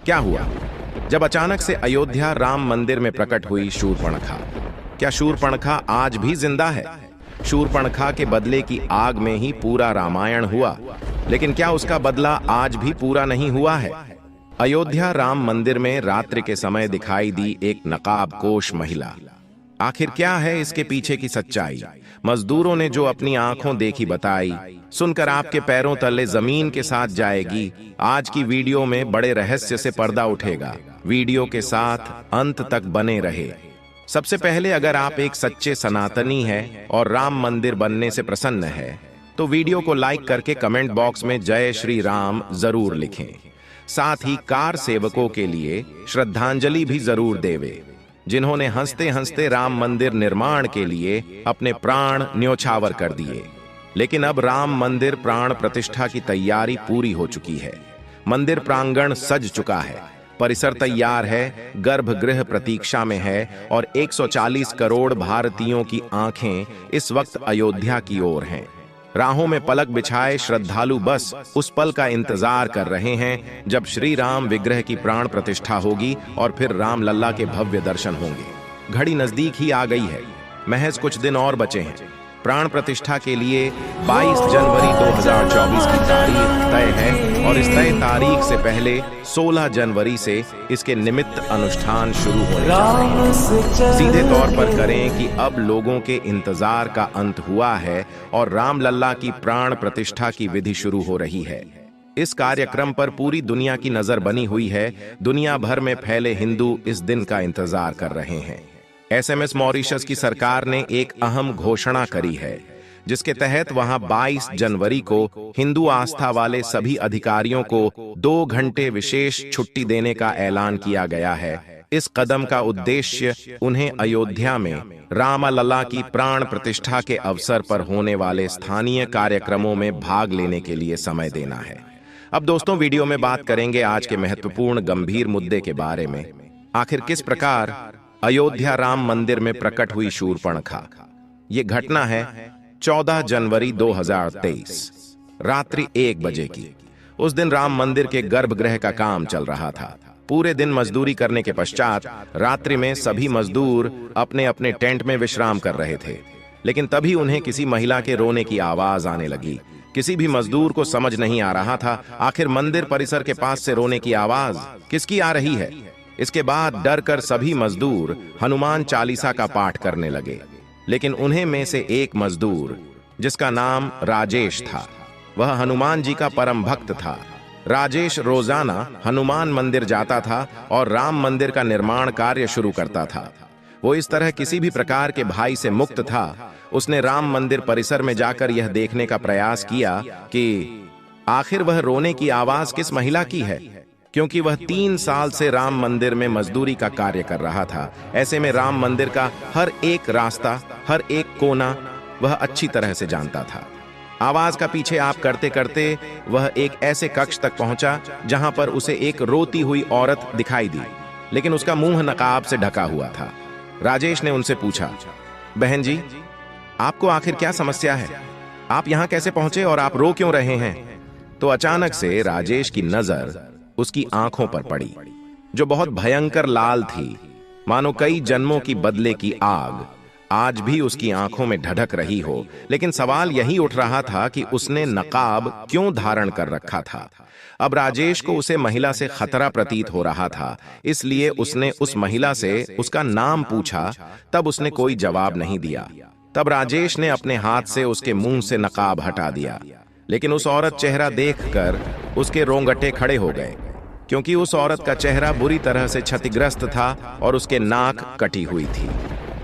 क्या हुआ जब अचानक से अयोध्या राम मंदिर में प्रकट हुई शूर्पणखा? क्या शूर्पणखा आज भी जिंदा है? शूर्पणखा के बदले की आग में ही पूरा रामायण हुआ, लेकिन क्या उसका बदला आज भी पूरा नहीं हुआ है? अयोध्या राम मंदिर में रात्रि के समय दिखाई दी एक नकाबपोश महिला। आखिर क्या है इसके पीछे की सच्चाई? मजदूरों ने जो अपनी आंखों देखी बताई, सुनकर आपके पैरों तले जमीन के साथ जाएगी। आज की वीडियो में बड़े रहस्य से पर्दा उठेगा। वीडियो के साथ अंत तक बने रहे। सबसे पहले, अगर आप एक सच्चे सनातनी हैं और राम मंदिर बनने से प्रसन्न है, तो वीडियो को लाइक करके कमेंट बॉक्स में जय श्री राम जरूर लिखें। साथ ही कार सेवकों के लिए श्रद्धांजलि भी जरूर देवे, जिन्होंने हंसते हंसते राम मंदिर निर्माण के लिए अपने प्राण न्योछावर कर दिए। लेकिन अब राम मंदिर प्राण प्रतिष्ठा की तैयारी पूरी हो चुकी है। मंदिर प्रांगण सज चुका है, परिसर तैयार है, गर्भगृह प्रतीक्षा में है और 140 करोड़ भारतीयों की आंखें इस वक्त अयोध्या की ओर हैं। राहों में पलक बिछाए श्रद्धालु बस उस पल का इंतजार कर रहे हैं जब श्री राम विग्रह की प्राण प्रतिष्ठा होगी और फिर राम लल्ला के भव्य दर्शन होंगे। घड़ी नजदीक ही आ गई है, महज कुछ दिन और बचे हैं। प्राण प्रतिष्ठा के लिए 22 जनवरी 2024 की तारीख तय है और इस तय तारीख से पहले 16 जनवरी से इसके निमित्त अनुष्ठान शुरू होने जा रहे हैं। सीधे तौर पर करें कि अब लोगों के इंतजार का अंत हुआ है और राम लल्ला की प्राण प्रतिष्ठा की विधि शुरू हो रही है। इस कार्यक्रम पर पूरी दुनिया की नजर बनी हुई है। दुनिया भर में फैले हिंदू इस दिन का इंतजार कर रहे हैं। SMS मॉरिशस की सरकार ने एक अहम घोषणा करी है, जिसके तहत वहां 22 जनवरी को हिंदू आस्था वाले सभी अधिकारियों को 2 घंटे विशेष छुट्टी देने का ऐलान किया गया है। इस कदम का उद्देश्य उन्हें अयोध्या में रामलला की प्राण प्रतिष्ठा के अवसर पर होने वाले स्थानीय कार्यक्रमों में भाग लेने के लिए समय देना है। अब दोस्तों, वीडियो में बात करेंगे आज के महत्वपूर्ण गंभीर मुद्दे के बारे में। आखिर किस प्रकार अयोध्या राम मंदिर में प्रकट हुई शूर्पणखा? ये घटना है 14 जनवरी 2023 रात्रि 1 बजे की। उस दिन राम मंदिर के गर्भगृह का काम चल रहा था। पूरे दिन मजदूरी करने के पश्चात रात्रि में सभी मजदूर अपने अपने टेंट में विश्राम कर रहे थे। लेकिन तभी उन्हें किसी महिला के रोने की आवाज आने लगी। किसी भी मजदूर को समझ नहीं आ रहा था आखिर मंदिर परिसर के पास से रोने की आवाज किसकी आ रही है। इसके बाद डर कर सभी मजदूर हनुमान चालीसा का पाठ करने लगे। लेकिन उन्हें में से एक मजदूर, जिसका नाम राजेश था, वह हनुमान जी का परम भक्त था। राजेश रोजाना हनुमान मंदिर जाता था और राम मंदिर का निर्माण कार्य शुरू करता था। वो इस तरह किसी भी प्रकार के भय से मुक्त था। उसने राम मंदिर परिसर में जाकर यह देखने का प्रयास किया कि आखिर वह रोने की आवाज किस महिला की है, क्योंकि वह 3 साल से राम मंदिर में मजदूरी का कार्य कर रहा था। ऐसे में राम मंदिर का हर एक रास्ता, हर एक कोना वह अच्छी तरह से जानता था। आवाज का पीछे आप करते करते वह एक ऐसे कक्ष तक पहुंचा जहां पर उसे एक रोती हुई औरत दिखाई दी, लेकिन उसका मुंह नकाब से ढका हुआ था। राजेश ने उनसे पूछा, बहन जी, आपको आखिर क्या समस्या है? आप यहां कैसे पहुंचे और आप रो क्यों रहे हैं? तो अचानक से राजेश की नजर उसकी आंखों पर पड़ी, जो बहुत भयंकर लाल थी, मानो कई जन्मों की बदले की आग आज भी उसकी आंखों में ढढ़क रही हो। लेकिन सवाल यही उठ रहा था कि उसने नकाब क्यों धारण कर रखा था। अब राजेश को उसे महिला से खतरा प्रतीत हो रहा था, इसलिए उसने उस महिला से उसका नाम पूछा। तब उसने कोई जवाब नहीं दिया। तब राजेश ने अपने हाथ से उसके मुंह से नकाब हटा दिया। लेकिन उस औरत चेहरा देखकर उसके रोंगटे खड़े हो गए, क्योंकि उस औरत का चेहरा बुरी तरह से क्षतिग्रस्त था और उसके नाक कटी हुई थी।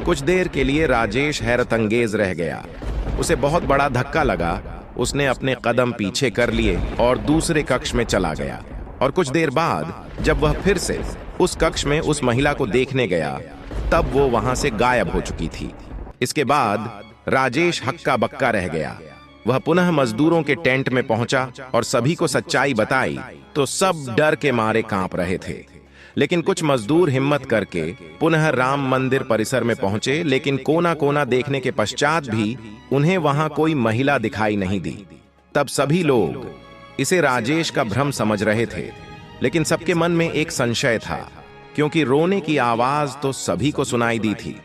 कुछ देर के लिए राजेश हैरतअंगेज रह गया। उसे बहुत बड़ा धक्का लगा। उसने अपने कदम पीछे कर लिए और दूसरे कक्ष में चला गया। और कुछ देर बाद जब वह फिर से उस कक्ष में उस महिला को देखने गया, तब वो वहां से गायब हो चुकी थी। इसके बाद राजेश हक्का बक्का रह गया। वह पुनः मजदूरों के टेंट में पहुंचा और सभी को सच्चाई बताई तो सब डर के मारे कांप रहे थे। लेकिन कुछ मजदूर हिम्मत करके पुनः राम मंदिर परिसर में पहुंचे, लेकिन कोना कोना देखने के पश्चात भी उन्हें वहां कोई महिला दिखाई नहीं दी। तब सभी लोग इसे राजेश का भ्रम समझ रहे थे, लेकिन सबके मन में एक संशय था, क्योंकि रोने की आवाज तो सभी को सुनाई दी थी।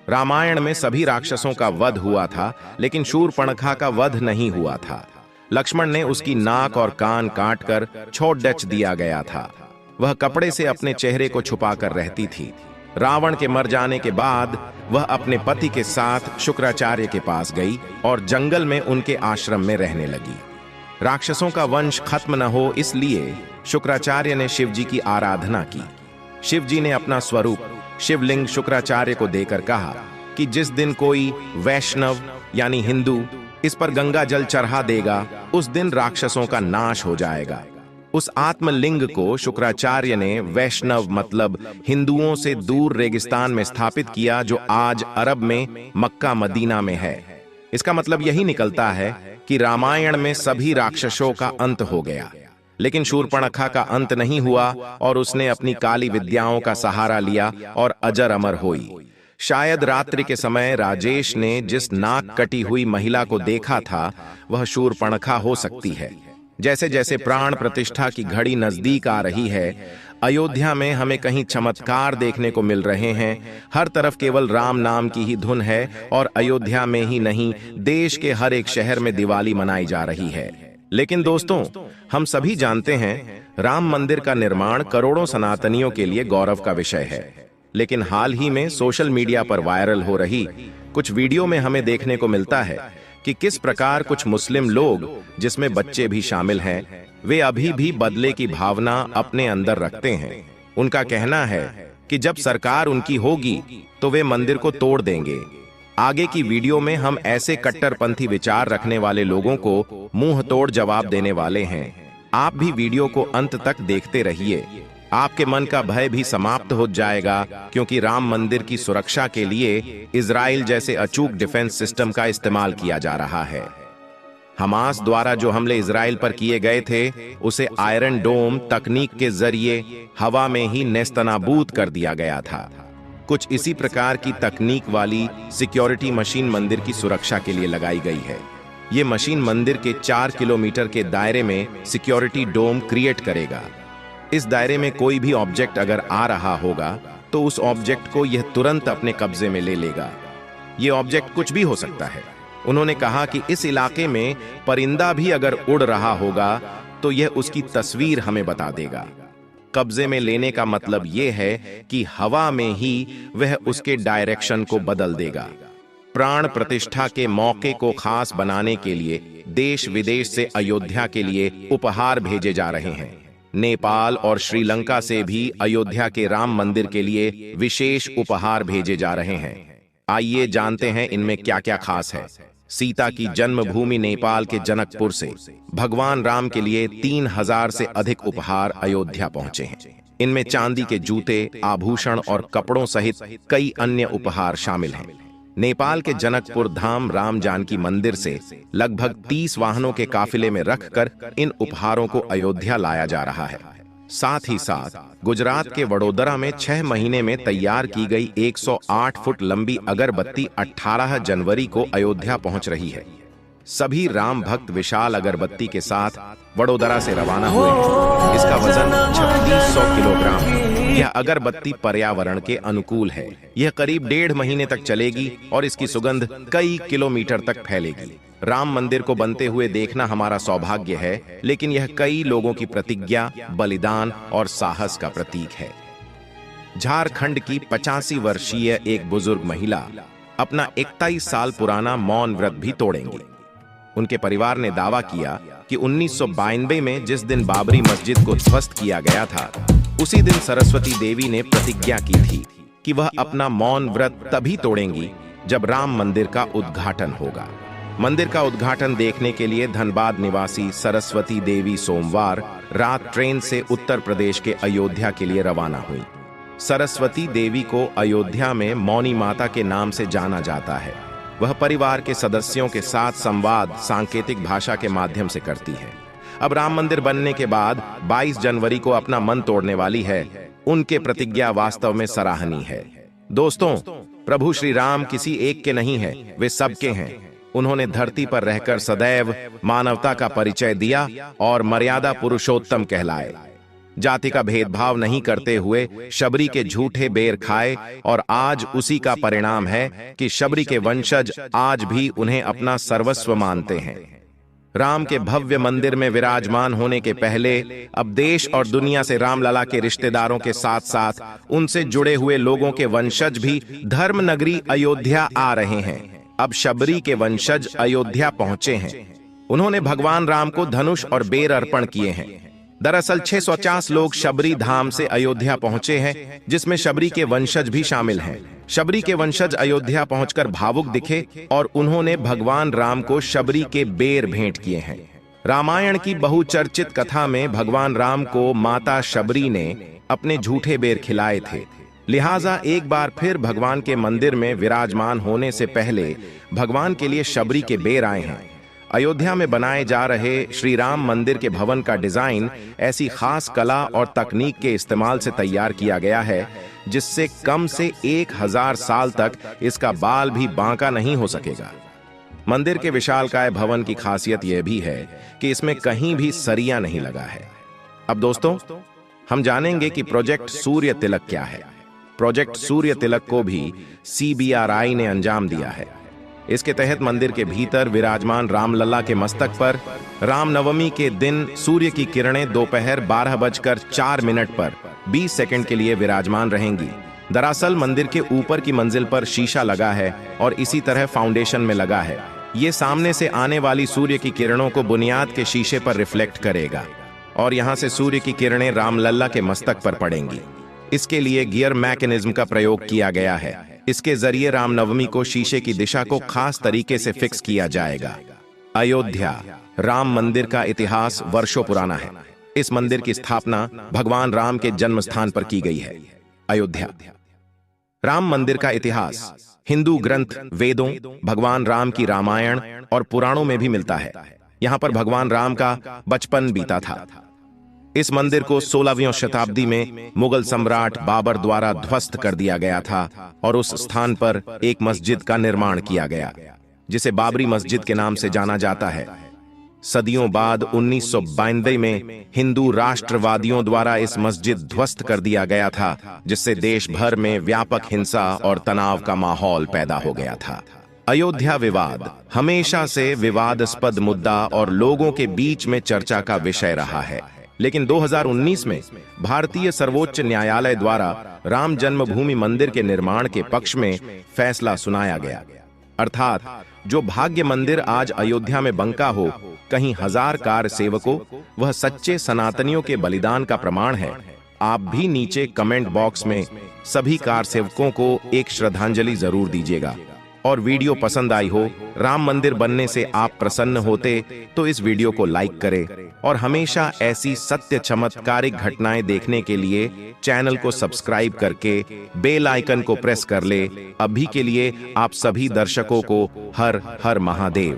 रामायण में सभी राक्षसों का वध हुआ था, लेकिन शूर्पणखा का वध नहीं हुआ था। लक्ष्मण ने उसकी नाक और कान काटकर छोड़ दिया गया था। वह कपड़े से अपने चेहरे को छुपाकर रहती थी। रावण के मर जाने के बाद वह अपने पति के साथ शुक्राचार्य के पास गई और जंगल में उनके आश्रम में रहने लगी। राक्षसों का वंश खत्म न हो, इसलिए शुक्राचार्य ने शिव जी की आराधना की। शिव जी ने अपना स्वरूप शिवलिंग शुक्राचार्य को देकर कहा कि जिस दिन कोई वैष्णव यानी हिंदू इस पर गंगा जल चढ़ा देगा, उस दिन राक्षसों का नाश हो जाएगा। उस आत्मलिंग को शुक्राचार्य ने वैष्णव मतलब हिंदुओं से दूर रेगिस्तान में स्थापित किया, जो आज अरब में मक्का मदीना में है। इसका मतलब यही निकलता है कि रामायण में सभी राक्षसों का अंत हो गया, लेकिन शूर्पणखा का अंत नहीं हुआ और उसने अपनी काली विद्याओं का सहारा लिया और अजर अमर हुई। शायद रात्रि के समय राजेश ने जिस नाक कटी हुई महिला को देखा था, वह शूर्पणखा हो सकती है। जैसे जैसे प्राण प्रतिष्ठा की घड़ी नजदीक आ रही है, अयोध्या में हमें कहीं चमत्कार देखने को मिल रहे हैं। हर तरफ केवल राम नाम की ही धुन है और अयोध्या में ही नहीं, देश के हर एक शहर में दिवाली मनाई जा रही है। लेकिन दोस्तों, हम सभी जानते हैं राम मंदिर का निर्माण करोड़ों सनातनियों के लिए गौरव का विषय है। लेकिन हाल ही में सोशल मीडिया पर वायरल हो रही कुछ वीडियो में हमें देखने को मिलता है कि किस प्रकार कुछ मुस्लिम लोग, जिसमें बच्चे भी शामिल हैं, वे अभी भी बदले की भावना अपने अंदर रखते हैं। उनका कहना है कि जब सरकार उनकी होगी तो वे मंदिर को तोड़ देंगे। आगे की वीडियो में हम ऐसे कट्टरपंथी विचार रखने वाले लोगों को मुंह तोड़ जवाब देने वाले हैं। आप भी वीडियो को अंत तक देखते रहिए, आपके मन का भय भी समाप्त हो जाएगा, क्योंकि राम मंदिर की सुरक्षा के लिए इजराइल जैसे अचूक डिफेंस सिस्टम का इस्तेमाल किया जा रहा है। हमास द्वारा जो हमले इजराइल पर किए गए थे, उसे आयरन डोम तकनीक के जरिए हवा में ही नेस्तनाबूद कर दिया गया था। कुछ इसी प्रकार की तकनीक वाली सिक्योरिटी मशीन मंदिर की सुरक्षा के लिए लगाई गई है। ये मशीन मंदिर के 4 किलोमीटर के दायरे में सिक्योरिटी डोम क्रिएट करेगा। इस दायरे में कोई भी ऑब्जेक्ट अगर आ रहा होगा तो उस ऑब्जेक्ट को यह तुरंत अपने कब्जे में ले लेगा। यह ऑब्जेक्ट कुछ भी हो सकता है। उन्होंने कहा कि इस इलाके में परिंदा भी अगर उड़ रहा होगा तो यह उसकी तस्वीर हमें बता देगा। कब्जे में लेने का मतलब यह है कि हवा में ही वह उसके डायरेक्शन को बदल देगा। प्राण प्रतिष्ठा के मौके को खास बनाने के लिए देश विदेश से अयोध्या के लिए उपहार भेजे जा रहे हैं। नेपाल और श्रीलंका से भी अयोध्या के राम मंदिर के लिए विशेष उपहार भेजे जा रहे हैं। आइए जानते हैं इनमें क्या क्या खास है। सीता की जन्मभूमि नेपाल के जनकपुर से भगवान राम के लिए 3000 से अधिक उपहार अयोध्या पहुंचे हैं। इनमें चांदी के जूते, आभूषण और कपड़ों सहित कई अन्य उपहार शामिल हैं। नेपाल के जनकपुर धाम राम जानकी मंदिर से लगभग 30 वाहनों के काफिले में रखकर इन उपहारों को अयोध्या लाया जा रहा है। साथ ही साथ गुजरात के वडोदरा में 6 महीने में तैयार की गई 108 फुट लंबी अगरबत्ती 18 जनवरी को अयोध्या पहुंच रही है। सभी राम भक्त विशाल अगरबत्ती के साथ वडोदरा से रवाना हुए हैं। इसका वजन 3600 किलोग्राम है। यह अगरबत्ती पर्यावरण के अनुकूल है। यह करीब 1.5 महीने तक चलेगी और इसकी सुगंध कई किलोमीटर तक फैलेगी। राम मंदिर को बनते हुए देखना हमारा सौभाग्य है, लेकिन यह कई लोगों की प्रतिज्ञा, बलिदान और साहस का प्रतीक है। झारखंड की 85 वर्षीय एक बुजुर्ग महिला अपना 21 साल पुराना मौन व्रत भी तोड़ेंगी। उनके परिवार ने दावा किया कि 1992 में जिस दिन बाबरी मस्जिद को ध्वस्त किया गया था, उसी दिन सरस्वती देवी ने प्रतिज्ञा की थी कि वह अपना मौन व्रत तभी तोड़ेंगी जब राम मंदिर का उद्घाटन होगा। मंदिर का उद्घाटन देखने के लिए धनबाद निवासी सरस्वती देवी सोमवार रात ट्रेन से उत्तर प्रदेश के अयोध्या के लिए रवाना हुई। सरस्वती देवी को अयोध्या में मौनी माता के नाम से जाना जाता है। वह परिवार के सदस्यों के साथ संवाद सांकेतिक भाषा के माध्यम से करती है। अब राम मंदिर बनने के बाद 22 जनवरी को अपना मन तोड़ने वाली है। उनके प्रतिज्ञा वास्तव में सराहनीय है। दोस्तों, प्रभु श्री राम किसी एक के नहीं है, वे सबके हैं। उन्होंने धरती पर रहकर सदैव मानवता का परिचय दिया और मर्यादा पुरुषोत्तम कहलाए। जाति का भेदभाव नहीं करते हुए शबरी के झूठे बेर खाए, और आज उसी का परिणाम है कि शबरी के वंशज आज भी उन्हें अपना सर्वस्व मानते हैं। राम के भव्य मंदिर में विराजमान होने के पहले अब देश और दुनिया से रामलला के रिश्तेदारों के साथ साथ उनसे जुड़े हुए लोगों के वंशज भी धर्म नगरी अयोध्या आ रहे हैं। अब शबरी के वंशज अयोध्या पहुंचे हैं। उन्होंने भगवान राम को धनुष और बेर अर्पण किए हैं। दरअसल 650 लोग शबरी धाम से अयोध्या पहुंचे हैं, जिसमें शबरी के वंशज भी शामिल हैं। शबरी के वंशज अयोध्या पहुंचकर भावुक दिखे और उन्होंने भगवान राम को शबरी के बेर भेंट किए हैं। रामायण की बहुचर्चित कथा में भगवान राम को माता शबरी ने अपने झूठे बेर खिलाए थे। लिहाजा एक बार फिर भगवान के मंदिर में विराजमान होने से पहले भगवान के लिए शबरी के बेर आए हैं। अयोध्या में बनाए जा रहे श्री राम मंदिर के भवन का डिजाइन ऐसी खास कला और तकनीक के इस्तेमाल से तैयार किया गया है जिससे कम से 1000 साल तक इसका बाल भी बांका नहीं हो सकेगा। मंदिर के विशालकाय भवन की खासियत यह भी है कि इसमें कहीं भी सरिया नहीं लगा है। अब दोस्तों, हम जानेंगे कि प्रोजेक्ट सूर्य तिलक क्या है। प्रोजेक्ट सूर्य तिलक को भी CBRI ने अंजाम दिया है। इसके तहत मंदिर के भीतर विराजमान रामलला के मस्तक पर रामनवमी के दिन सूर्य की किरणें दोपहर 12:04 पर 20 सेकंड के लिए विराजमान रहेंगी। दरअसल मंदिर के ऊपर की मंजिल पर शीशा लगा है और इसी तरह फाउंडेशन में लगा है। ये सामने से आने वाली सूर्य की किरणों को बुनियाद के शीशे पर रिफ्लेक्ट करेगा और यहां से सूर्य की किरणें रामलला के मस्तक पर पड़ेंगी। इसके लिए गियर मैकेनिज्म का प्रयोग किया गया है। इसके जरिए रामनवमी को शीशे की दिशा को खास तरीके से फिक्स किया जाएगा। अयोध्या राम मंदिर का इतिहास वर्षों पुराना है। इस मंदिर की स्थापना भगवान राम के जन्म स्थान पर की गई है। अयोध्या राम मंदिर का इतिहास हिंदू ग्रंथ वेदों, भगवान राम की रामायण और पुराणों में भी मिलता है। यहां पर भगवान राम का बचपन बीता था। इस मंदिर को 16वीं शताब्दी में मुगल सम्राट बाबर द्वारा ध्वस्त कर दिया गया था और उस स्थान पर एक मस्जिद का निर्माण किया गया, जिसे बाबरी मस्जिद के नाम से जाना जाता है। सदियों बाद 1992 में हिंदू राष्ट्रवादियों द्वारा इस मस्जिद ध्वस्त कर दिया गया था, जिससे देश भर में व्यापक हिंसा और तनाव का माहौल पैदा हो गया था। अयोध्या विवाद हमेशा से विवादास्पद मुद्दा और लोगों के बीच में चर्चा का विषय रहा है, लेकिन 2019 में भारतीय सर्वोच्च न्यायालय द्वारा राम जन्मभूमि मंदिर के निर्माण के पक्ष में फैसला सुनाया गया। अर्थात जो भाग्य मंदिर आज अयोध्या में बंका हो, कहीं हजार कार सेवकों वह सच्चे सनातनियों के बलिदान का प्रमाण है। आप भी नीचे कमेंट बॉक्स में सभी कार सेवकों को एक श्रद्धांजलि जरूर दीजिएगा। और वीडियो पसंद आई हो, राम मंदिर बनने से आप प्रसन्न होते तो इस वीडियो को लाइक करें और हमेशा ऐसी सत्य चमत्कारिक घटनाएं देखने के लिए चैनल को सब्सक्राइब करके बेल आइकन को प्रेस कर ले। अभी के लिए आप सभी दर्शकों को हर हर महादेव।